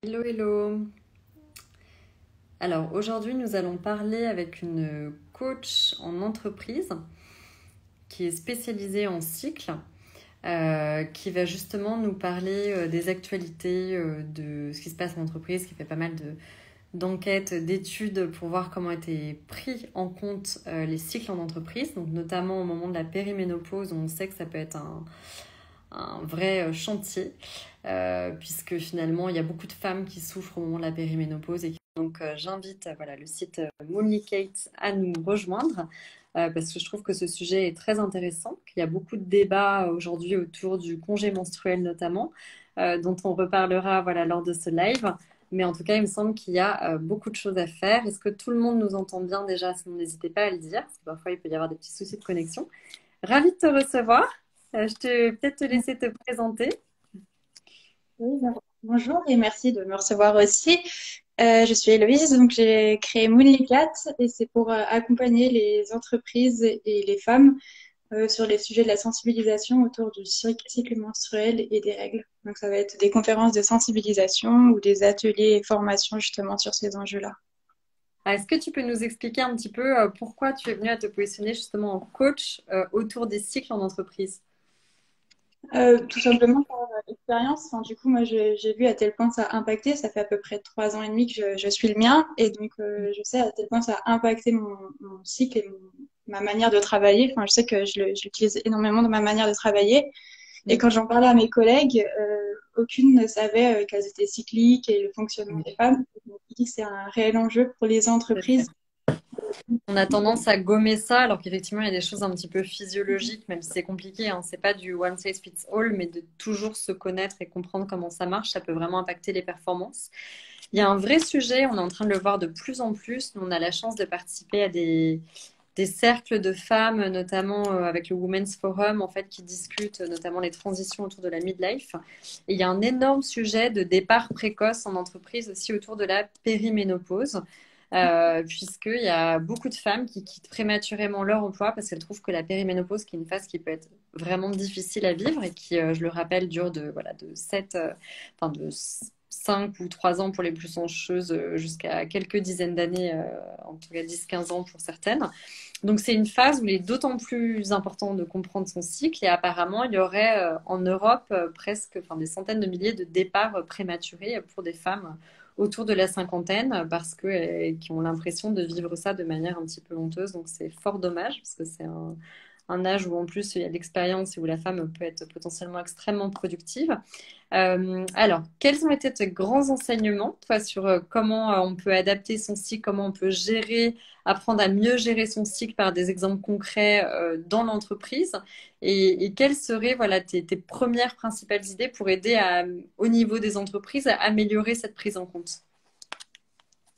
Hello, hello. Alors aujourd'hui, nous allons parler avec une coach en entreprise qui est spécialisée en cycle, qui va justement nous parler des actualités, de ce qui se passe en entreprise, qui fait pas mal d'enquêtes, d'études pour voir comment étaient pris en compte les cycles en entreprise, donc notamment au moment de la périménopause, où on sait que ça peut être un vrai chantier, puisque finalement il y a beaucoup de femmes qui souffrent au moment de la périménopause. Et donc j'invite voilà, le site Moonlicate à nous rejoindre, parce que je trouve que ce sujet est très intéressant, qu'il y a beaucoup de débats aujourd'hui autour du congé menstruel notamment, dont on reparlera voilà, lors de ce live. Mais en tout cas, il me semble qu'il y a beaucoup de choses à faire. Est-ce que tout le monde nous entend bien déjà? Sinon, n'hésitez pas à le dire, parce que parfois il peut y avoir des petits soucis de connexion. Ravie de te recevoir. Je te peut-être te laisser te présenter. Oui, bonjour et merci de me recevoir aussi. Je suis Héloïse, donc j'ai créé Moonlicat et c'est pour accompagner les entreprises et les femmes sur les sujets de la sensibilisation autour du cycle menstruel et des règles. Donc ça va être des conférences de sensibilisation ou des ateliers et formations justement sur ces enjeux-là. Est-ce que tu peux nous expliquer un petit peu pourquoi tu es venue à te positionner justement en coach autour des cycles en entreprise? Tout simplement par expérience. Enfin, du coup, moi, j'ai vu à tel point ça a impacté. Ça fait à peu près 3 ans et demi que je suis le mien. Et donc, je sais à tel point ça a impacté mon cycle et ma manière de travailler. Enfin, je sais que je l'utilise énormément dans ma manière de travailler. Et quand j'en parlais à mes collègues, aucune ne savait qu'elles étaient cycliques et le fonctionnement des femmes. Donc, je dis que c'est un réel enjeu pour les entreprises. On a tendance à gommer ça, alors qu'effectivement, il y a des choses un petit peu physiologiques, même si c'est compliqué, hein. C'est pas du one size fits all, mais de toujours se connaître et comprendre comment ça marche, ça peut vraiment impacter les performances. Il y a un vrai sujet, on est en train de le voir de plus en plus. Nous, on a la chance de participer à des cercles de femmes, notamment avec le Women's Forum, en fait, qui discutent notamment les transitions autour de la midlife. Et il y a un énorme sujet de départ précoce en entreprise aussi autour de la périménopause, puisqu'il y a beaucoup de femmes qui quittent prématurément leur emploi parce qu'elles trouvent que la périménopause, qui est une phase qui peut être vraiment difficile à vivre et qui, je le rappelle, dure voilà, de 7, enfin de 5 ou 3 ans pour les plus chanceuses, jusqu'à quelques dizaines d'années, en tout cas 10-15 ans pour certaines. Donc c'est une phase où il est d'autant plus important de comprendre son cycle et apparemment il y aurait en Europe presque enfin, des centaines de milliers de départs prématurés pour des femmes autour de la cinquantaine parce que qui ont l'impression de vivre ça de manière un petit peu honteuse. Donc c'est fort dommage parce que c'est un âge où en plus il y a de l'expérience et où la femme peut être potentiellement extrêmement productive. Alors, quels ont été tes grands enseignements, toi, sur comment on peut adapter son cycle, comment on peut gérer, apprendre à mieux gérer son cycle par des exemples concrets dans l'entreprise? Et quelles seraient, voilà, tes premières principales idées pour aider au niveau des entreprises à améliorer cette prise en compte?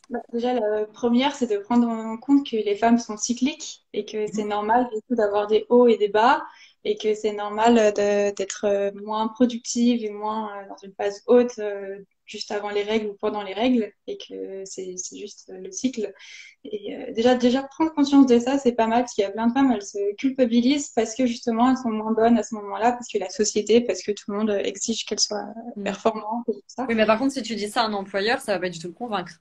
Bah, déjà, la première, c'est de prendre en compte que les femmes sont cycliques et que c'est normal du coup d'avoir des hauts et des bas et que c'est normal d'être moins productive et moins dans une phase haute juste avant les règles ou pendant les règles et que c'est juste le cycle. Et déjà prendre conscience de ça, c'est pas mal parce qu'il y a plein de femmes, elles se culpabilisent parce que justement elles sont moins bonnes à ce moment-là, parce que la société, parce que tout le monde exige qu'elles soient Mm. performantes et tout ça. Oui, mais par contre, si tu dis ça à un employeur, ça va pas du tout le convaincre.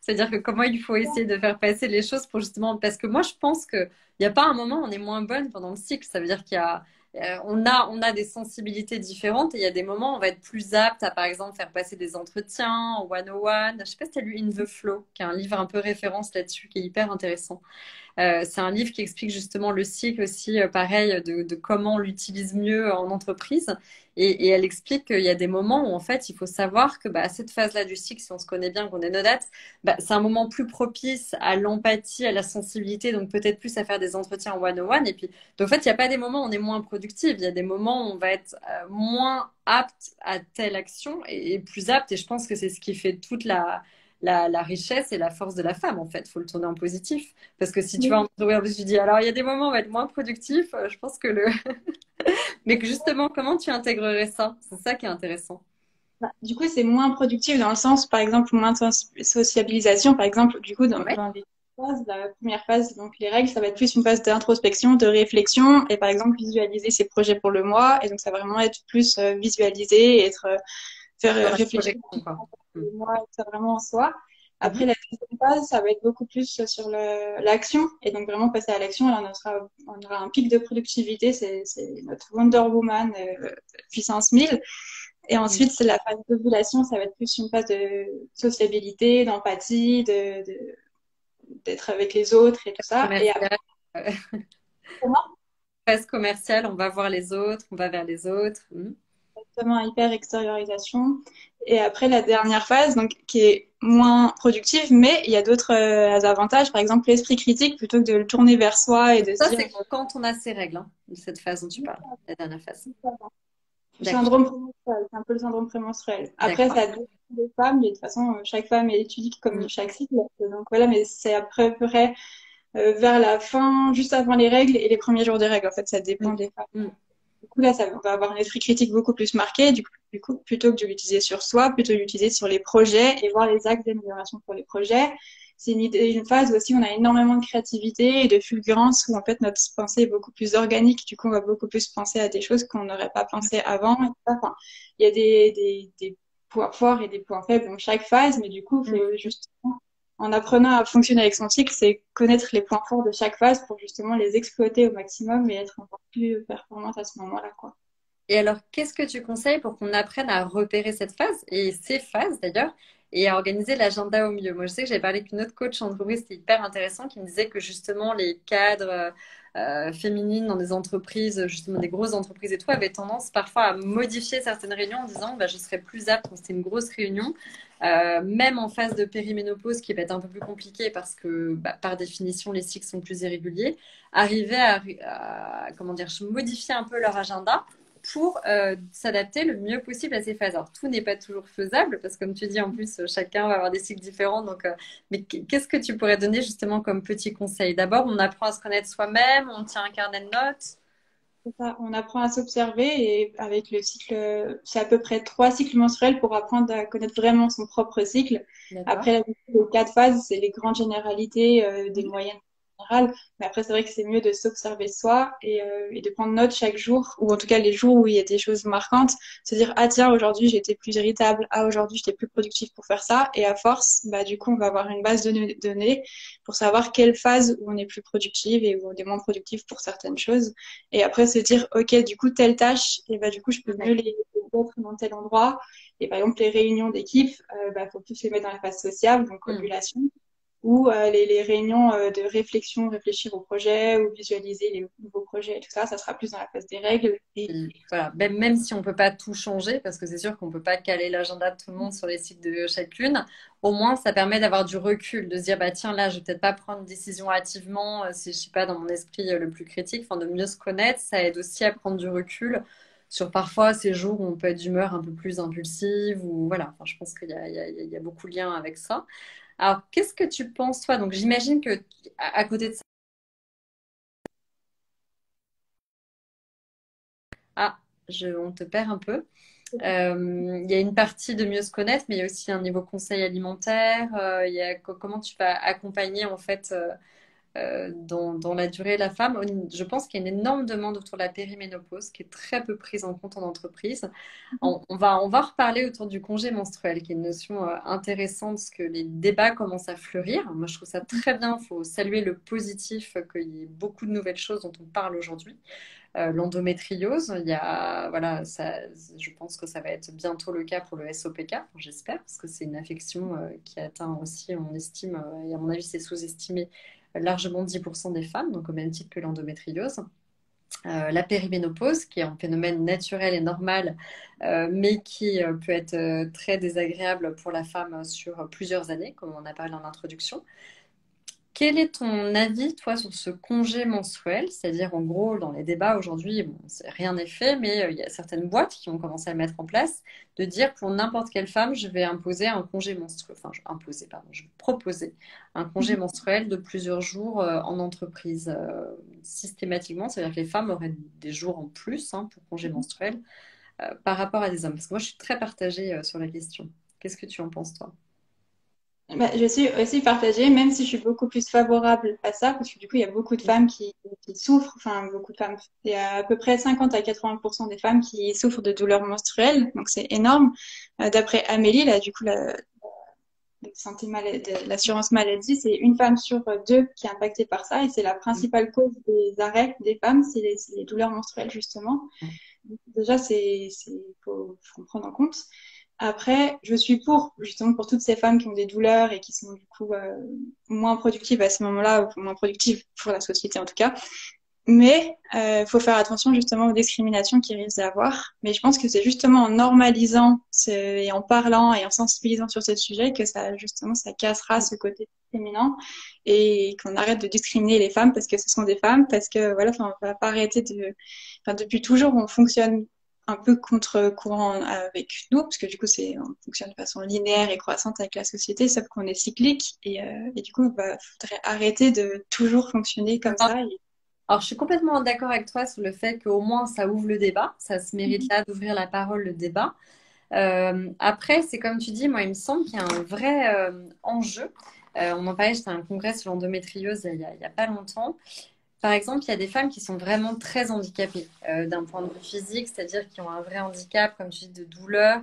C'est-à-dire que comment il faut essayer de faire passer les choses pour justement... Parce que moi, je pense qu'il n'y a pas un moment où on est moins bonne pendant le cycle. Ça veut dire on a des sensibilités différentes et il y a des moments où on va être plus apte à, par exemple, faire passer des entretiens en one-on-one. Je sais pas si tu as lu In the Flow, qui est un livre un peu référence là-dessus, qui est hyper intéressant. C'est un livre qui explique justement le cycle aussi, pareil, de comment on l'utilise mieux en entreprise. Et elle explique qu'il y a des moments où en fait il faut savoir que bah, cette phase-là du cycle, si on se connaît bien, qu'on est nos dates, bah, c'est un moment plus propice à l'empathie, à la sensibilité, donc peut-être plus à faire des entretiens en one-on-one. Et puis, donc, en fait, il n'y a pas des moments où on est moins productif, il y a des moments où on va être moins apte à telle action et plus apte. Et je pense que c'est ce qui fait toute la richesse et la force de la femme, en fait. Il faut le tourner en positif. Parce que si tu vas en entreprise, tu dis, alors il y a des moments où on va être moins productif, je pense que mais que justement, comment tu intégrerais ça? C'est ça qui est intéressant. Bah, du coup, c'est moins productif dans le sens, par exemple, moins de sociabilisation. Par exemple, du coup, Ouais. dans les phases, la première phase, donc les règles, ça va être plus une phase d'introspection, de réflexion, et par exemple, visualiser ses projets pour le mois. Et donc, ça va vraiment être plus visualiser, être faire Dans la réfléchir projection, quoi. Mm. moi, ça vraiment en soi. Après, Mhm. la deuxième phase, ça va être beaucoup plus sur l'action. Et donc, vraiment passer à l'action. Alors, on aura un pic de productivité. C'est notre Wonder Woman puissance 1000. Et Mm. ensuite, c'est la phase d'ovulation. Ça va être plus une phase de sociabilité, d'empathie, d'être avec les autres et tout ça. Et après, Commercial. euh, Phase commerciale, on va voir les autres, on va vers les autres. Mm. vraiment hyper extériorisation. Et après, la dernière phase, donc, qui est moins productive, mais il y a d'autres avantages. Par exemple, l'esprit critique, plutôt que de le tourner vers soi et Donc de se ça, dire, c'est quand on a ces règles, hein, de cette phase dont tu parles, la dernière phase. D'accord, syndrome prémenstruel, c'est un peu le syndrome prémenstruel. Après, d'accord. ça dépend des femmes, mais de toute façon, chaque femme est étudiée comme Mm. chaque cycle. Donc voilà, mais c'est à peu près vers la fin, juste avant les règles et les premiers jours des règles. En fait, ça Mm. dépend des femmes. Mm. Du coup, là, on va avoir un esprit critique beaucoup plus marqué. Du coup, plutôt que de l'utiliser sur soi, plutôt de l'utiliser sur les projets et voir les axes d'amélioration pour les projets. C'est une phase où aussi on a énormément de créativité et de fulgurance où en fait notre pensée est beaucoup plus organique. Du coup, on va beaucoup plus penser à des choses qu'on n'aurait pas pensé avant. Et tout ça. Enfin, il y a des points forts et des points faibles dans chaque phase, mais du coup, il Mm. faut justement en apprenant à fonctionner avec son cycle, c'est connaître les points forts de chaque phase pour justement les exploiter au maximum et être encore plus performante à ce moment-là, quoi. Et alors, qu'est-ce que tu conseilles pour qu'on apprenne à repérer cette phase, et ces phases d'ailleurs, et à organiser l'agenda au mieux? Moi, je sais que j'avais parlé avec une autre coach en entreprise, c'était hyper intéressant, qui me disait que justement les cadres féminines dans des entreprises, justement des grosses entreprises et tout, avaient tendance parfois à modifier certaines réunions en disant bah, je serais plus apte quand c'était une grosse réunion, même en phase de périménopause qui va être un peu plus compliquée parce que bah, par définition les cycles sont plus irréguliers, arriver comment dire, modifier un peu leur agenda pour s'adapter le mieux possible à ces phases. Alors, tout n'est pas toujours faisable parce que, comme tu dis, en plus, chacun va avoir des cycles différents. Donc, mais qu'est-ce que tu pourrais donner justement comme petit conseil? D'abord, on apprend à se connaître soi-même, on tient un carnet de notes. C'est ça, on apprend à s'observer et avec le cycle, c'est à peu près 3 cycles menstruels pour apprendre à connaître vraiment son propre cycle. D'accord. Après, les 4 phases, c'est les grandes généralités, des moyennes générales. Mais après, c'est vrai que c'est mieux de s'observer soi et de prendre note chaque jour, ou en tout cas les jours où il y a des choses marquantes, se dire, ah tiens, aujourd'hui j'étais plus irritable, ah aujourd'hui j'étais plus productive pour faire ça. Et à force, bah, du coup, on va avoir une base de données pour savoir quelle phase où on est plus productive et où on est moins productive pour certaines choses. Et après, se dire, OK, du coup, telle tâche, et bah, du coup, je peux mieux les mettre dans tel endroit. Et par exemple, les réunions d'équipe, bah, faut plus les mettre dans la phase sociale, donc Hmm. ovulation, ou les réunions de réflexion, réfléchir au projet, ou visualiser les nouveaux projets et tout ça, ça sera plus dans la phase des règles. Puis, voilà, même si on peut pas tout changer, parce que c'est sûr qu'on peut pas caler l'agenda de tout le monde sur les cycles de chacune, au moins ça permet d'avoir du recul, de se dire bah tiens là je vais peut-être pas prendre une décision hâtivement si je suis pas dans mon esprit le plus critique, enfin de mieux se connaître, ça aide aussi à prendre du recul sur parfois ces jours où on peut être d'humeur un peu plus impulsive ou voilà, enfin, je pense qu'il y a, il y a beaucoup de liens avec ça. Alors qu'est-ce que tu penses toi? Donc j'imagine que à côté de ça, ah, on te perd un peu. Il y a une partie de mieux se connaître, mais il y a aussi un niveau conseil alimentaire. Il y a comment tu vas accompagner en fait dans la durée la femme. Je pense qu'il y a une énorme demande autour de la périménopause qui est très peu prise en compte en entreprise. On va reparler autour du congé menstruel, qui est une notion intéressante parce que les débats commencent à fleurir. Moi, je trouve ça très bien. Il faut saluer le positif, qu'il y ait beaucoup de nouvelles choses dont on parle aujourd'hui. L'endométriose, il y a, voilà, ça, je pense que ça va être bientôt le cas pour le SOPK, enfin, j'espère, parce que c'est une affection qui atteint aussi, on estime, et à mon avis c'est sous-estimé, largement 10% des femmes, donc au même titre que l'endométriose. La périménopause, qui est un phénomène naturel et normal, mais qui peut être très désagréable pour la femme sur plusieurs années, comme on a parlé en introduction. Quel est ton avis, toi, sur ce congé menstruel? C'est-à-dire, en gros, dans les débats aujourd'hui, bon, rien n'est fait, mais il y a certaines boîtes qui ont commencé à le mettre en place, de dire pour n'importe quelle femme, je vais imposer un congé menstruel, enfin, imposer, pardon, je vais proposer un congé menstruel de plusieurs jours en entreprise, systématiquement. C'est-à-dire que les femmes auraient des jours en plus hein, pour congé menstruel par rapport à des hommes. Parce que moi, je suis très partagée sur la question. Qu'est-ce que tu en penses, toi? Bah, je suis aussi partagée, même si je suis beaucoup plus favorable à ça, parce que du coup, il y a beaucoup de femmes qui souffrent, enfin, beaucoup de femmes. Il y a à peu près 50 à 80% des femmes qui souffrent de douleurs menstruelles, donc c'est énorme. D'après Amélie, là, du coup, la santé maladie, l'assurance maladie, c'est une femme sur deux qui est impactée par ça, et c'est la principale cause des arrêts des femmes, c'est les douleurs menstruelles, justement. Donc, déjà, faut prendre en compte. Après, je suis pour, justement, pour toutes ces femmes qui ont des douleurs et qui sont du coup moins productives à ce moment-là, ou moins productives pour la société en tout cas. Mais faut faire attention justement aux discriminations qu'il risque d'avoir. Mais je pense que c'est justement en normalisant et en parlant et en sensibilisant sur ce sujet que ça justement ça cassera ce côté féminin et qu'on arrête de discriminer les femmes parce que ce sont des femmes, parce que voilà, enfin, on va pas arrêter de. Enfin, depuis toujours, on fonctionne un peu contre-courant avec nous, parce que du coup, on fonctionne de façon linéaire et croissante avec la société, sauf qu'on est cyclique et du coup, bah, faudrait arrêter de toujours fonctionner comme ça. Alors, je suis complètement d'accord avec toi sur le fait qu'au moins ça ouvre le débat. Ça se mérite là d'ouvrir la parole, le débat. Après, c'est comme tu dis, moi, il me semble qu'il y a un vrai enjeu. On en parlait, j'étais à un congrès sur l'endométriose il y a pas longtemps. Par exemple, il y a des femmes qui sont vraiment très handicapées d'un point de vue physique, c'est-à-dire qui ont un vrai handicap, comme tu dis, de douleur.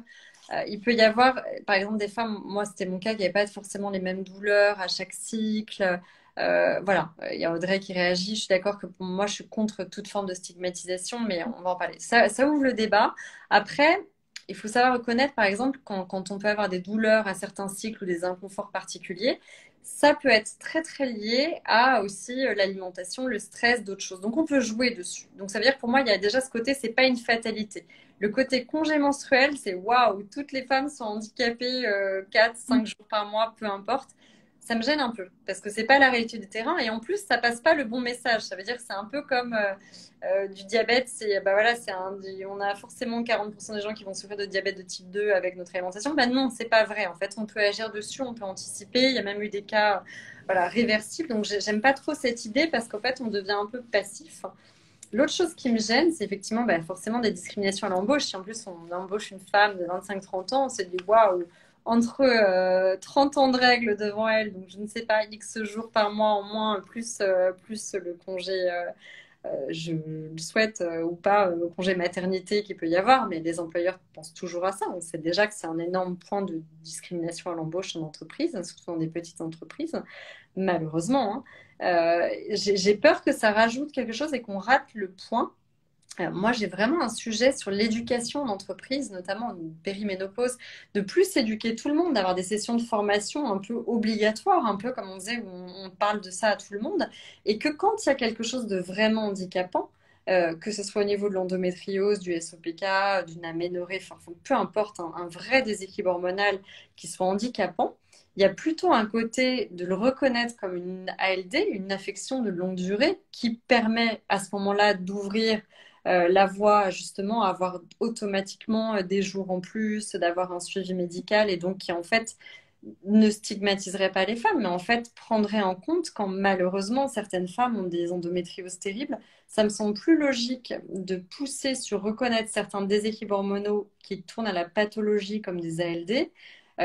Il peut y avoir, par exemple, des femmes, moi c'était mon cas, qui n'avaient pas forcément les mêmes douleurs à chaque cycle. Voilà, il y a Audrey qui réagit. Je suis d'accord que pour moi, je suis contre toute forme de stigmatisation, mais on va en parler. Ça ouvre le débat. Après, il faut savoir reconnaître, par exemple, quand on peut avoir des douleurs à certains cycles ou des inconforts particuliers, ça peut être très très lié à aussi l'alimentation, le stress, d'autres choses. Donc on peut jouer dessus. Donc ça veut dire que pour moi, il y a déjà ce côté, c'est pas une fatalité. Le côté congé menstruel, c'est waouh, toutes les femmes sont handicapées 4, 5 jours par mois, peu importe. Ça me gêne un peu parce que c'est pas la réalité du terrain et en plus ça passe pas le bon message. Ça veut dire que c'est un peu comme du diabète, c'est bah voilà, on a forcément 40% des gens qui vont souffrir de diabète de type 2 avec notre alimentation. Bah non, c'est pas vrai. En fait, on peut agir dessus, on peut anticiper. Il y a même eu des cas voilà, réversibles. Donc j'aime pas trop cette idée parce qu'en fait, on devient un peu passif. L'autre chose qui me gêne, c'est effectivement bah, forcément des discriminations à l'embauche. Si en plus on embauche une femme de 25-30 ans, on se dit waouh, entre 30 ans de règles devant elle, donc je ne sais pas, X jours par mois en moins, plus le congé, je le souhaite ou pas, au congé maternité qu'il peut y avoir, mais les employeurs pensent toujours à ça. On sait déjà que c'est un énorme point de discrimination à l'embauche en entreprise, surtout dans des petites entreprises, malheureusement. Hein. J'ai peur que ça rajoute quelque chose et qu'on rate le point. Moi, j'ai vraiment un sujet sur l'éducation en entreprise, notamment en périménopause, de plus éduquer tout le monde, d'avoir des sessions de formation un peu obligatoires, un peu comme on disait, où on parle de ça à tout le monde, et que quand il y a quelque chose de vraiment handicapant, que ce soit au niveau de l'endométriose, du SOPK, d'une aménorrhée, enfin, peu importe, un vrai déséquilibre hormonal qui soit handicapant, il y a plutôt un côté de le reconnaître comme une ALD, une affection de longue durée, qui permet à ce moment-là d'ouvrir la voie justement à avoir automatiquement des jours en plus, d'avoir un suivi médical et donc qui en fait ne stigmatiserait pas les femmes, mais en fait prendrait en compte quand malheureusement certaines femmes ont des endométrioses terribles. Ça me semble plus logique de pousser sur reconnaître certains déséquilibres hormonaux qui tournent à la pathologie comme des ALD,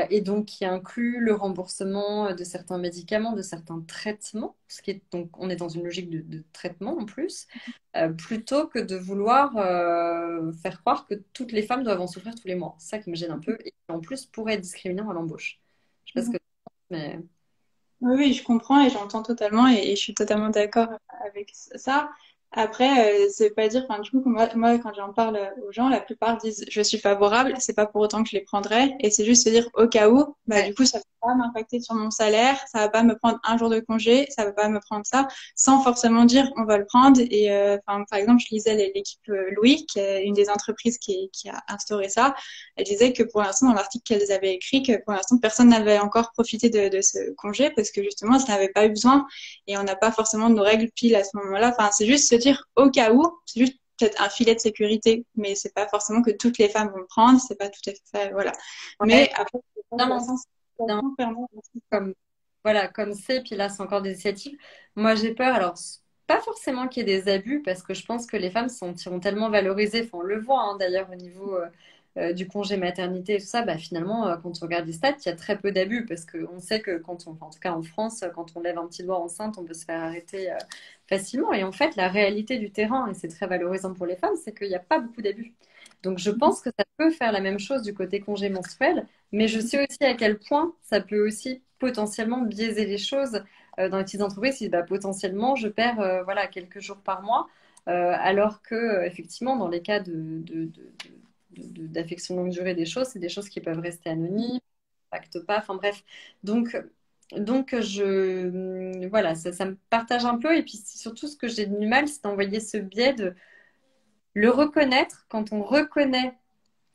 et donc qui inclut le remboursement de certains médicaments, de certains traitements, ce qui est donc on est dans une logique de traitement en plus, plutôt que de vouloir faire croire que toutes les femmes doivent en souffrir tous les mois. C'est ça qui me gêne un peu et qui en plus pourrait être discriminant à l'embauche. Je sais pas ce que tu penses, mais Oui, oui, je comprends et j'entends totalement et je suis totalement d'accord avec ça. Après, ça veut pas dire, enfin, du coup, moi, quand j'en parle aux gens, la plupart disent je suis favorable, c'est pas pour autant que je les prendrai et c'est juste se dire au cas où, bah, ouais. du coup, ça va pas m'impacter sur mon salaire, ça va pas me prendre un jour de congé, ça va pas me prendre ça, sans forcément dire on va le prendre. Et, enfin, par exemple, je lisais l'équipe Louis, qui est une des entreprises qui a instauré ça. Elle disait que pour l'instant, dans l'article qu'elles avaient écrit, que pour l'instant, personne n'avait encore profité de ce congé parce que justement, ça n'avait pas eu besoin et on n'a pas forcément nos règles pile à ce moment-là. Enfin, c'est juste se dire au cas où, c'est juste peut-être un filet de sécurité, mais c'est pas forcément que toutes les femmes vont le prendre, c'est pas tout à fait, voilà. Ouais. Mais après, Non, la non, non, sensibilisation permet aussi ça. comme, voilà, comme c'est, puis là, c'est encore des initiatives. Moi, j'ai peur, alors, pas forcément qu'il y ait des abus, parce que je pense que les femmes se sentiront tellement valorisées, enfin, on le voit hein, d'ailleurs au niveau du congé maternité et tout ça, bah, finalement, quand on regarde les stats, il y a très peu d'abus parce qu'on sait que enfin, en tout cas en France, quand on lève un petit doigt enceinte, on peut se faire arrêter facilement. Et en fait, la réalité du terrain, et c'est très valorisant pour les femmes, c'est qu'il n'y a pas beaucoup d'abus. Donc je pense que ça peut faire la même chose du côté congé menstruel, mais je sais aussi à quel point ça peut aussi potentiellement biaiser les choses dans les petites entreprises. Si bah, potentiellement je perds voilà, quelques jours par mois, alors que effectivement dans les cas d'affection longue durée des choses, c'est des choses qui peuvent rester anonymes, impactent pas, enfin bref. Donc, voilà, ça me partage un peu. Et puis surtout, ce que j'ai du mal, c'est d'envoyer ce biais de le reconnaître. Quand on reconnaît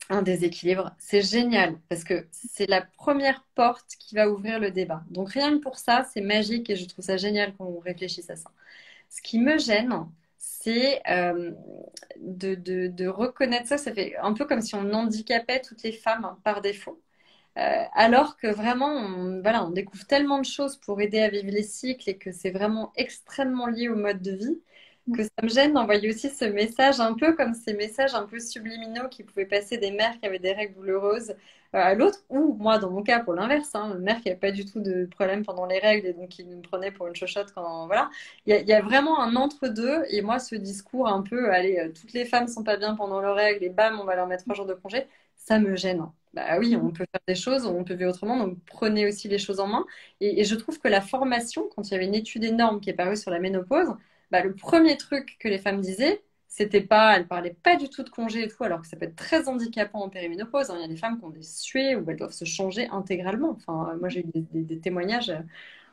un déséquilibre, c'est génial parce que c'est la première porte qui va ouvrir le débat. Donc rien que pour ça, c'est magique et je trouve ça génial qu'on réfléchisse à ça. Ce qui me gêne, c'est de reconnaître ça. Ça fait un peu comme si on handicapait toutes les femmes par défaut. Alors que vraiment, voilà, on découvre tellement de choses pour aider à vivre les cycles et que c'est vraiment extrêmement lié au mode de vie, que ça me gêne d'envoyer aussi ce message, un peu comme ces messages un peu subliminaux qui pouvaient passer des mères qui avaient des règles douloureuses à l'autre, ou moi, dans mon cas, pour l'inverse, hein, une mère qui n'avait pas du tout de problème pendant les règles et donc qui me prenait pour une chochotte quand, voilà. Il y a vraiment un entre-deux, et moi, ce discours un peu, allez, toutes les femmes sont pas bien pendant leurs règles et bam, on va leur mettre 3 jours de congé, ça me gêne. Bah oui, on peut faire des choses, on peut vivre autrement, donc prenez aussi les choses en main. Et je trouve que la formation, quand il y avait une étude énorme qui est parue sur la ménopause, bah, le premier truc que les femmes disaient, c'était pas, elles parlaient pas du tout de congé et tout, alors que ça peut être très handicapant en périménopause, hein. Il y a des femmes qui ont des suées où elles doivent se changer intégralement. Enfin, moi j'ai eu des témoignages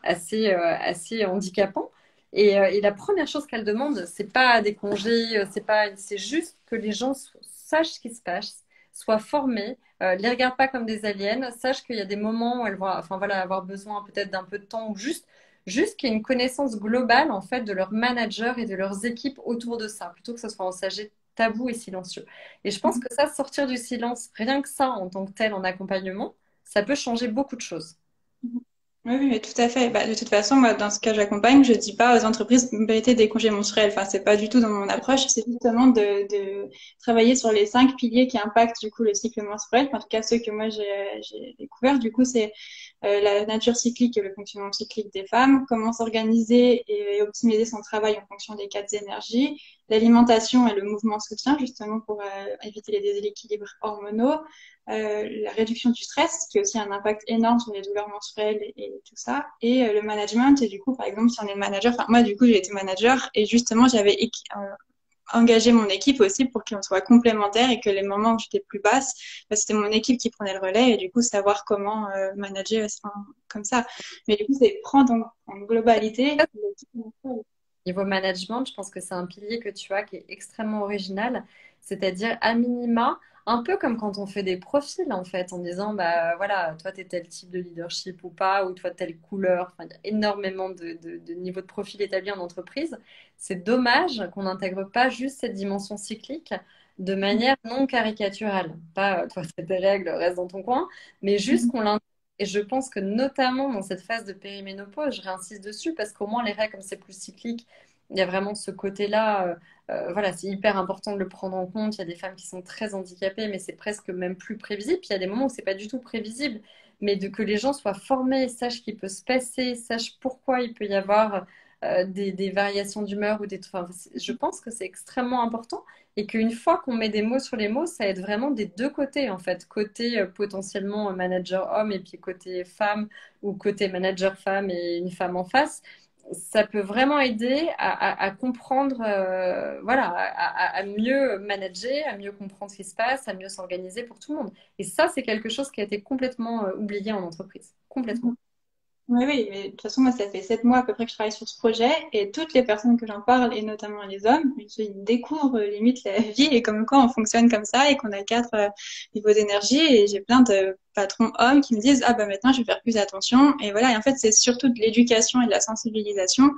assez handicapants. Et la première chose qu'elles demandent, c'est pas des congés, c'est juste que les gens sachent ce qui se passe, soient formés, les regardent pas comme des aliens, sachent qu'il y a des moments où elles vont, enfin voilà, avoir besoin peut-être d'un peu de temps ou juste qu'il y ait une connaissance globale en fait de leurs managers et de leurs équipes autour de ça, plutôt que ce soit un sujet tabou et silencieux. Et je pense que ça, sortir du silence, rien que ça en tant que tel en accompagnement, ça peut changer beaucoup de choses. Oui, oui, mais tout à fait. Bah, de toute façon, moi, dans ce cas, j'accompagne, je dis pas aux entreprises de mériter des congés menstruels. Enfin, c'est pas du tout dans mon approche. C'est justement de travailler sur les 5 piliers qui impactent, du coup, le cycle menstruel. Enfin, en tout cas, ceux que moi, j'ai découverts. Du coup, c'est la nature cyclique et le fonctionnement cyclique des femmes, comment s'organiser et optimiser son travail en fonction des 4 énergies, l'alimentation et le mouvement soutien, justement, pour éviter les déséquilibres hormonaux, la réduction du stress, qui a aussi un impact énorme sur les douleurs menstruelles et tout ça, et le management. Et du coup, par exemple, si on est manager, enfin moi, du coup, j'ai été manager et justement, j'avais engagé mon équipe aussi pour qu'on soit complémentaires et que les moments où j'étais plus basse, bah, c'était mon équipe qui prenait le relais et du coup, savoir comment manager comme ça. Mais du coup, c'est prendre en globalité l'équipe menstruelle. Niveau management, je pense que c'est un pilier que tu as qui est extrêmement original, c'est-à-dire à minima, un peu comme quand on fait des profils en fait, en disant bah voilà, toi t'es tel type de leadership ou pas, ou toi telle couleur, enfin, il y a énormément de niveaux de profil établis en entreprise. C'est dommage qu'on n'intègre pas juste cette dimension cyclique de manière non caricaturale. Pas toi c'est tes règles, reste dans ton coin, mais juste qu'on l'intègre. Et je pense que notamment dans cette phase de périménopause, je réinsiste dessus parce qu'au moins les règles, comme c'est plus cyclique, il y a vraiment ce côté-là. Voilà, c'est hyper important de le prendre en compte. Il y a des femmes qui sont très handicapées, mais c'est presque même plus prévisible. Puis il y a des moments où c'est pas du tout prévisible, mais que les gens soient formés, sachent qu'il peut se passer, sachent pourquoi il peut y avoir des variations d'humeur ou enfin, je pense que c'est extrêmement important et qu'une fois qu'on met des mots sur les mots, ça aide vraiment des deux côtés en fait, côté potentiellement manager homme et puis côté femme ou côté manager femme et une femme en face, ça peut vraiment aider à comprendre, voilà, à mieux manager, à mieux comprendre ce qui se passe, à mieux s'organiser pour tout le monde. Et ça, c'est quelque chose qui a été complètement oublié en entreprise. Complètement. Oui, oui, mais de toute façon, moi, ça fait 7 mois à peu près que je travaille sur ce projet et toutes les personnes que j'en parle, et notamment les hommes, ils découvrent limite la vie et comme quoi on fonctionne comme ça et qu'on a 4 niveaux d'énergie et j'ai plein de patrons hommes qui me disent, ah bah maintenant je vais faire plus attention et voilà. Et en fait, c'est surtout de l'éducation et de la sensibilisation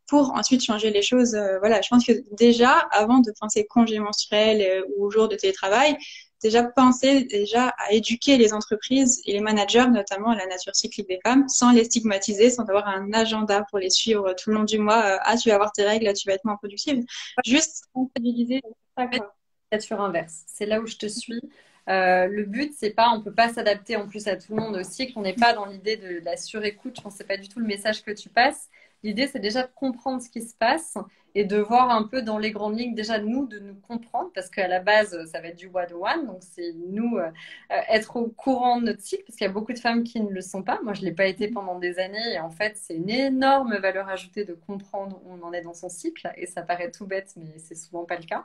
pour ensuite changer les choses. Voilà, je pense que déjà, avant de penser congé menstruel ou jour de télétravail, déjà penser déjà à éduquer les entreprises et les managers, notamment à la nature cyclique des femmes, sans les stigmatiser, sans avoir un agenda pour les suivre tout le long du mois. Ah, tu vas avoir tes règles, là, tu vas être moins productive. Juste sensibiliser ça, quoi. Nature inverse. C'est là où je te suis. Le but, c'est pas, on peut pas s'adapter en plus à tout le monde aussi, qu'on n'est pas dans l'idée de la surécoute. Je pense que c'est pas du tout le message que tu passes. L'idée, c'est déjà de comprendre ce qui se passe et de voir un peu dans les grandes lignes, déjà nous, de nous comprendre, parce qu'à la base, ça va être du one-on-one, donc c'est nous être au courant de notre cycle, parce qu'il y a beaucoup de femmes qui ne le sont pas. Moi, je l'ai pas été pendant des années, et en fait, c'est une énorme valeur ajoutée de comprendre où on en est dans son cycle, et ça paraît tout bête, mais c'est souvent pas le cas.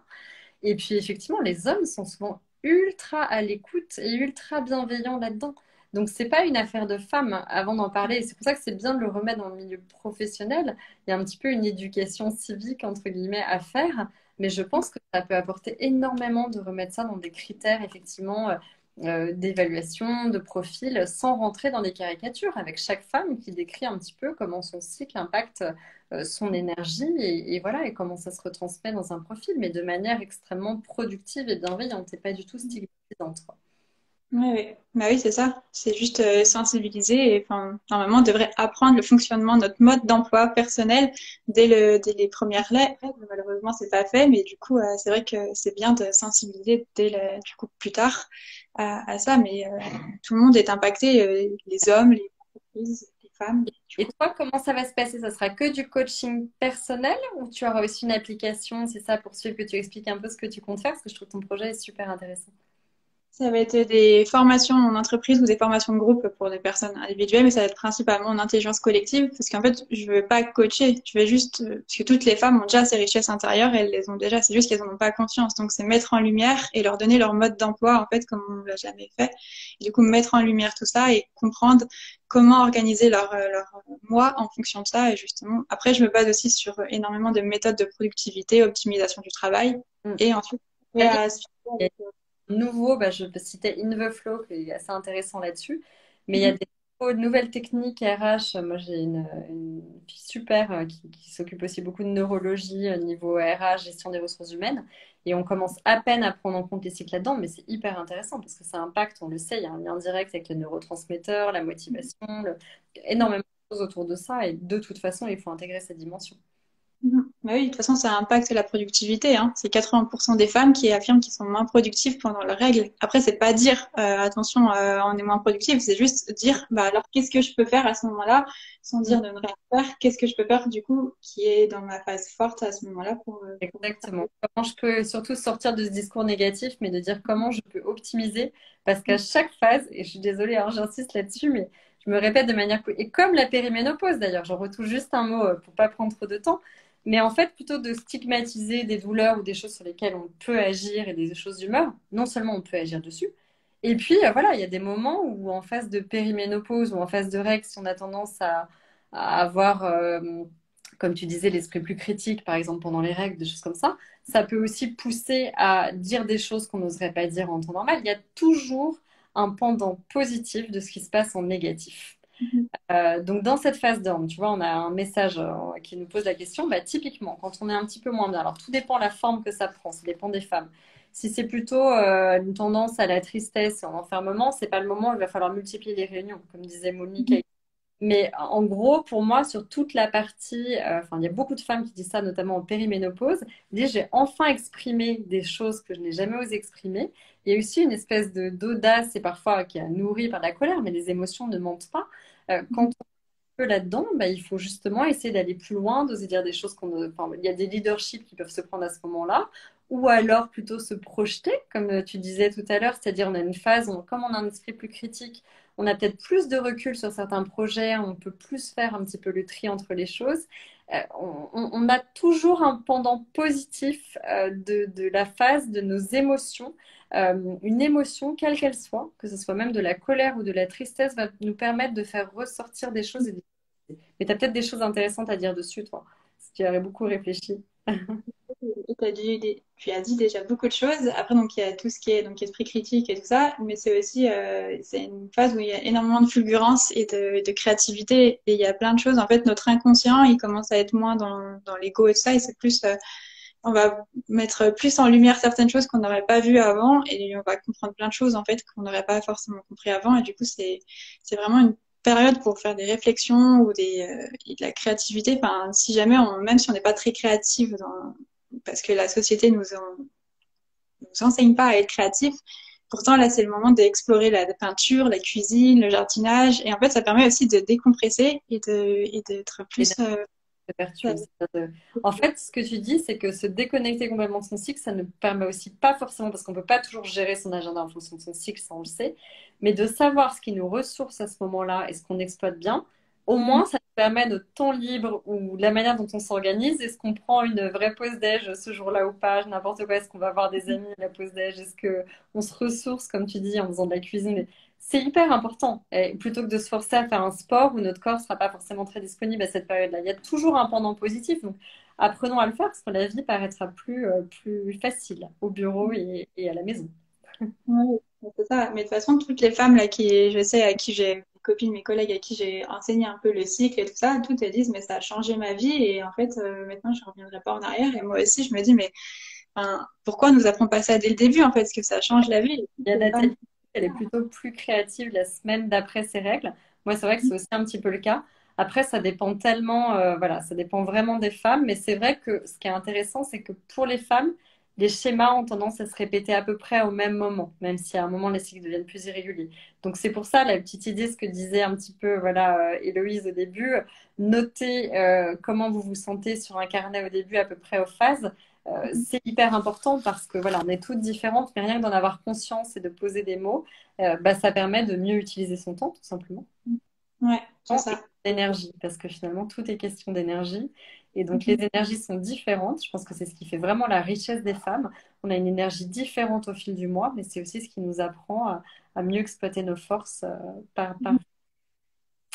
Et puis effectivement, les hommes sont souvent ultra à l'écoute et ultra bienveillants là-dedans. Donc c'est pas une affaire de femmes avant d'en parler. Et c'est pour ça que c'est bien de le remettre dans le milieu professionnel. Il y a un petit peu une éducation civique entre guillemets à faire, mais je pense que ça peut apporter énormément de remettre ça dans des critères effectivement d'évaluation, de profil, sans rentrer dans des caricatures, avec chaque femme qui décrit un petit peu comment son cycle impacte son énergie et voilà, et comment ça se retransmet dans un profil, mais de manière extrêmement productive et bienveillante et pas du tout stigmatisante, quoi. Oui, oui. Bah oui, c'est ça. C'est juste sensibiliser. Et, enfin, normalement, on devrait apprendre le fonctionnement de notre mode d'emploi personnel dès les premières règles. Malheureusement, c'est pas fait, mais du coup, c'est vrai que c'est bien de sensibiliser du coup, plus tard à ça. Mais tout le monde est impacté, les hommes, les entreprises, les femmes. Du Et coup, toi, comment ça va se passer? Ça sera que du coaching personnel ou tu auras aussi une application, c'est ça, pour suivre que tu expliques un peu ce que tu comptes faire, parce que je trouve que ton projet est super intéressant. ça va être des formations en entreprise ou des formations de groupe pour des personnes individuelles, mais ça va être principalement en intelligence collective, parce qu'en fait, je veux pas coacher, je veux juste, parce que toutes les femmes ont déjà ces richesses intérieures, elles les ont déjà, c'est juste qu'elles en ont pas conscience. Donc, c'est mettre en lumière et leur donner leur mode d'emploi, en fait, comme on l'a jamais fait. Et du coup, mettre en lumière tout ça et comprendre comment organiser leur mois en fonction de ça. Et justement, après, je me base aussi sur énormément de méthodes de productivité, optimisation du travail, Mm. et ensuite, Ah, et il à suivre y a avec, des nouveaux, bah, je peux citer In the Flow, qui est assez intéressant là-dessus, mais il y a Mhm. des nouvelles techniques RH. Moi, j'ai une fille super qui s'occupe aussi beaucoup de neurologie niveau RH, gestion des ressources humaines, et on commence à peine à prendre en compte les cycles là-dedans, mais c'est hyper intéressant parce que ça impacte, on le sait, il y a un lien direct avec les neurotransmetteurs, la motivation, énormément de choses autour de ça, et de toute façon, il faut intégrer cette dimension. Mhm. Bah oui, de toute façon, ça impacte la productivité, hein. C'est 80% des femmes qui affirment qu'ils sont moins productives pendant leurs règles. Après, c'est pas dire attention, on est moins productif, c'est juste dire bah alors qu'est-ce que je peux faire à ce moment-là, sans dire de ne rien faire, qu'est-ce que je peux faire du coup qui est dans ma phase forte à ce moment-là pour... Exactement. Comment je peux surtout sortir de ce discours négatif, mais de dire comment je peux optimiser, parce qu'à chaque phase, et je suis désolée, hein, j'insiste là-dessus, mais je me répète de manière... Et comme la périménopause d'ailleurs, j'en retouche juste un mot pour pas prendre trop de temps, mais en fait, plutôt de stigmatiser des douleurs ou des choses sur lesquelles on peut agir et des choses d'humeur, non seulement on peut agir dessus, et puis voilà, il y a des moments où en phase de périménopause ou en phase de règles, si on a tendance à avoir... comme tu disais, l'esprit plus critique, par exemple, pendant les règles, des choses comme ça peut aussi pousser à dire des choses qu'on n'oserait pas dire en temps normal. Il y a toujours un pendant positif de ce qui se passe en négatif. Mhm. Donc, dans cette phase d'orme, tu vois, on a un message qui nous pose la question, bah, typiquement, quand on est un petit peu moins bien, alors tout dépend de la forme que ça prend, ça dépend des femmes. Si c'est plutôt une tendance à la tristesse et en enfermement, c'est pas le moment où il va falloir multiplier les réunions, comme disait Monique. Mhm. Mais en gros, pour moi, sur toute la partie, enfin, il y a beaucoup de femmes qui disent ça, notamment en périménopause, disent j'ai enfin exprimé des choses que je n'ai jamais osé exprimer. Il y a aussi une espèce de d'audace et parfois qui est nourrie par la colère, mais les émotions ne mentent pas. Quand peu là-dedans, bah, il faut justement essayer d'aller plus loin, d'oser dire des choses qu'on ne... Enfin, il y a des leaderships qui peuvent se prendre à ce moment-là, ou alors plutôt se projeter, comme tu disais tout à l'heure, c'est-à-dire on a une phase, comme on a un esprit plus critique, on a peut-être plus de recul sur certains projets, on peut plus faire un petit peu le tri entre les choses. On a toujours un pendant positif de la phase de nos émotions. Une émotion, quelle qu'elle soit, que ce soit même de la colère ou de la tristesse, va nous permettre de faire ressortir des choses. Mais tu as peut-être des choses intéressantes à dire dessus, toi, si tu aurais beaucoup réfléchi. Et tu as dit déjà beaucoup de choses. Après, donc, il y a tout ce qui est donc, esprit critique et tout ça, mais c'est aussi c'est une phase où il y a énormément de fulgurance et de créativité. Et il y a plein de choses. En fait, notre inconscient, il commence à être moins dans l'ego et tout ça. Et c'est plus, on va mettre plus en lumière certaines choses qu'on n'aurait pas vues avant. Et on va comprendre plein de choses, en fait, qu'on n'aurait pas forcément compris avant. Et du coup, c'est vraiment une période pour faire des réflexions ou et de la créativité. Enfin, si jamais même si on n'est pas très créative parce que la société nous enseigne pas à être créatif. pourtant, là, c'est le moment d'explorer la peinture, la cuisine, le jardinage. Et en fait, ça permet aussi de décompresser et d'être plus... Vertueuse. En fait, ce que tu dis, c'est que se déconnecter complètement de son cycle, ça ne permet aussi pas forcément, parce qu'on ne peut pas toujours gérer son agenda en fonction de son cycle, ça on le sait, mais de savoir ce qui nous ressource à ce moment-là et ce qu'on exploite bien, au moins ça nous permet notre temps libre ou la manière dont on s'organise. Est-ce qu'on prend une vraie pause déj ce jour-là ou pas, n'importe quoi, est-ce qu'on va voir des amis à la pause déj, est-ce qu'on se ressource, comme tu dis, en faisant de la cuisine. C'est hyper important. Et plutôt que de se forcer à faire un sport où notre corps ne sera pas forcément très disponible à cette période-là. Il y a toujours un pendant positif. Donc, apprenons à le faire parce que la vie paraîtra plus facile au bureau et à la maison. Ouais, c'est ça. Mais de toute façon, toutes les femmes là qui, je sais, à qui j'ai, mes copines, mes collègues à qui j'ai enseigné un peu le cycle et tout ça, toutes elles disent, mais ça a changé ma vie et en fait, maintenant, je reviendrai pas en arrière. Et moi aussi, je me dis, mais enfin, pourquoi on nous apprend pas ça dès le début en fait, parce que ça change la vie. Et toutes Il y a les femmes, Nathalie, elle est plutôt plus créative la semaine d'après ses règles. Moi, c'est vrai que c'est aussi un petit peu le cas. Après, ça dépend tellement, voilà, ça dépend vraiment des femmes. Mais c'est vrai que ce qui est intéressant, c'est que pour les femmes, les schémas ont tendance à se répéter à peu près au même moment, même si à un moment les cycles deviennent plus irréguliers. Donc c'est pour ça la petite idée, ce que disait un petit peu, voilà, Héloïse au début, notez comment vous vous sentez sur un carnet au début à peu près aux phases. C'est hyper important parce que voilà, on est toutes différentes, mais rien que d'en avoir conscience et de poser des mots, bah, ça permet de mieux utiliser son temps, tout simplement. ouais, c'est Temps et ça. d'énergie, parce que finalement, tout est question d'énergie. Et donc, les énergies sont différentes. Je pense que c'est ce qui fait vraiment la richesse des femmes. On a une énergie différente au fil du mois, mais c'est aussi ce qui nous apprend à mieux exploiter nos forces par.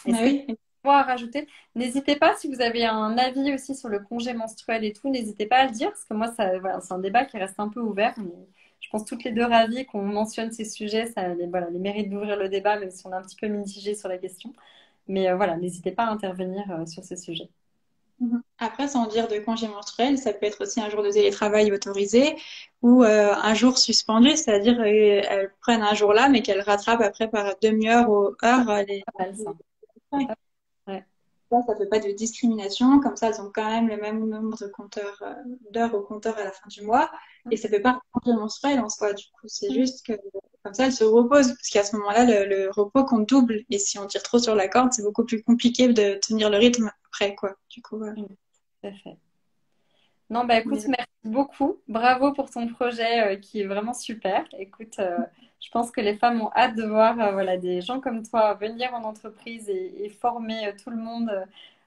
Est-ce Mais que tu oui. as à rajouter? N'hésitez pas, si vous avez un avis aussi sur le congé menstruel et tout, n'hésitez pas à le dire, parce que moi, ça, voilà, c'est un débat qui reste un peu ouvert. Mais je pense toutes les deux ravies qu'on mentionne ces sujets, ça voilà, les mérite d'ouvrir le débat, même si on est un petit peu mitigé sur la question. Mais voilà, n'hésitez pas à intervenir sur ce sujet. Après, sans dire de congé menstruel, ça peut être aussi un jour de télétravail autorisé ou un jour suspendu, c'est-à-dire elles prennent un jour là, mais qu'elles rattrapent après par demi-heure ou heure les... Pas mal ça. C'est pas ouais. Ça fait pas de discrimination. Comme ça, elles ont quand même le même nombre de compteurs, d'heures au compteur à la fin du mois. Et ça fait pas un congé menstruel en soi. Du coup, c'est juste que comme ça, elles se reposent. Parce qu'à ce moment-là, le repos compte double. Et si on tire trop sur la corde, c'est beaucoup plus compliqué de tenir le rythme après, quoi. Du coup, Tout à fait. Non, bah écoute, mais merci beaucoup. Bravo pour ton projet qui est vraiment super. Écoute, je pense que les femmes ont hâte de voir voilà, des gens comme toi venir en entreprise et former tout le monde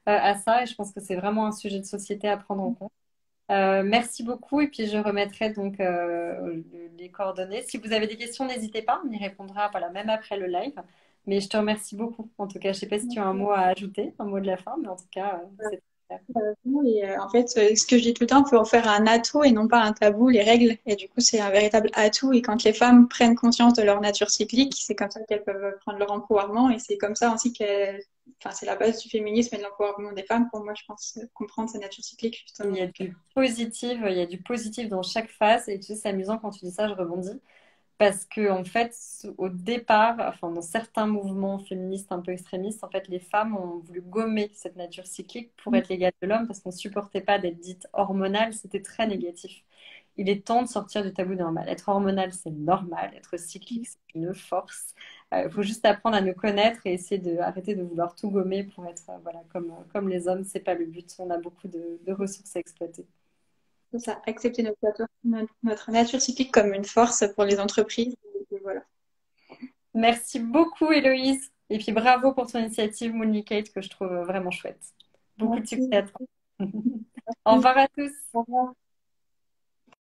à ça. Et je pense que c'est vraiment un sujet de société à prendre en compte. Merci beaucoup. Et puis je remettrai donc les coordonnées. Si vous avez des questions, n'hésitez pas. On y répondra voilà, même après le live. Mais je te remercie beaucoup. En tout cas, je ne sais pas si tu as un mot à ajouter, un mot de la fin, mais en tout cas, c'est super. Et en fait, ce que je dis tout le temps, il faut en faire un atout et non pas un tabou, les règles. Et du coup, c'est un véritable atout. Et quand les femmes prennent conscience de leur nature cyclique, c'est comme ça qu'elles peuvent prendre leur empouvoirment. Et c'est comme ça aussi qu'elles... Enfin, c'est la base du féminisme et de l'empouvoirment des femmes. Pour moi, je pense comprendre sa nature cyclique, Il justement. y a du positif, il y a du positif dans chaque phase. Et tu sais, c'est amusant quand tu dis ça, je rebondis. Parce que, en fait, au départ, enfin, dans certains mouvements féministes un peu extrémistes, en fait, les femmes ont voulu gommer cette nature cyclique pour être l'égale de l'homme parce qu'on ne supportait pas d'être dite hormonale. C'était très négatif. Il est temps de sortir du tabou normal. Être hormonal, c'est normal. Être cyclique, c'est une force. Il faut juste apprendre à nous connaître et essayer de arrêter de vouloir tout gommer pour être voilà, comme les hommes. C'est pas le but. On a beaucoup de ressources à exploiter. C'est ça, accepter notre nature cyclique comme une force pour les entreprises. Et voilà. Merci beaucoup, Héloïse. Et puis bravo pour ton initiative Moonicate que je trouve vraiment chouette. Beaucoup de succès Merci. à toi. Au revoir à tous. Au revoir.